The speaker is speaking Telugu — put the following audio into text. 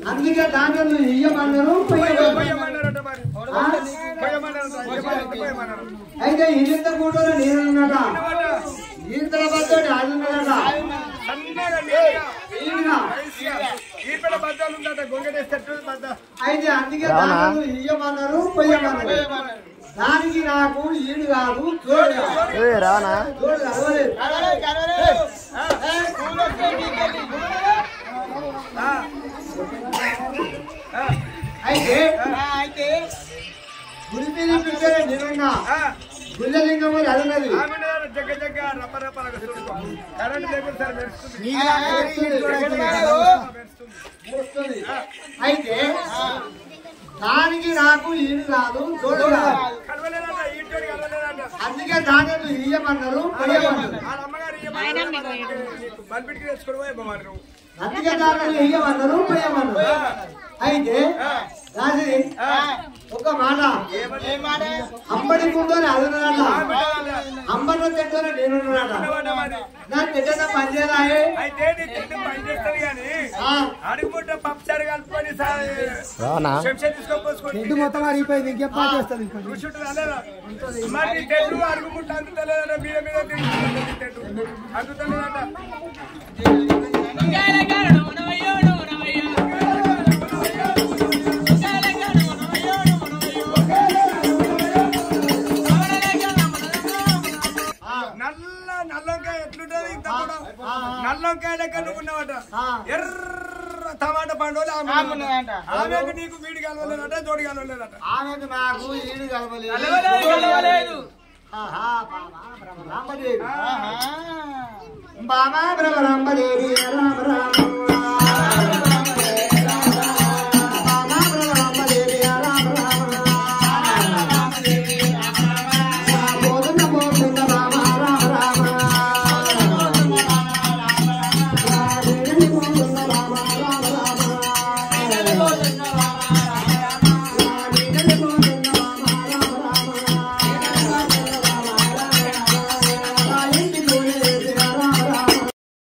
అందుకే ధాన్యం ఇయ్యమన్నారు అయితే ఇంత కూడా నేనున్నట ఈతల బద్దోటి అది ఉన్నదట అయితే అందుకే ధాన్యం ఇయ్యమన్నారు పొయ్యమన్నారు దానికి నాకు ఈడు కాదు రానా అయితే గురి మీద పిలిచారే నేనున్నా గుల్లలింగం అని అన్నది అయితే దానికి నాకు ఈడు కాదు తోడు కాదు అందుకే ధాన్యం ఇయ్యమన్నారు అందుకే ధాన్యం ఇయ్యమన్నారు పోయమన్నారు అయితే రాజీ ఒక మాట అమ్మడి ముందునే అదనట అమ్మను తింటూనే నేనున్నాట నా తిట్ట పనిచేయాలి అడుగుంటే పప్పుచారు కలుపుకొని మొత్తం అడిగిపోయింది ఇంకెప్పా చేస్తుంది మరి తెడ్డు అడుగుంటే అందుతలేదట మీద మీద అందుతలేదట నల్లంకాయ ఎట్లుంటది నల్లంకాయ లెక్క నువ్వు ఉన్నావట ఎర్ర టమాటా పండుగలు ఆమెకు నీకు వీడి కలవలేదట జోడి కలవలేదట ఆమెకు నాకు ఈడు కలవలేదు బామా బ్రహ్మరాంబదేవి రామ రామ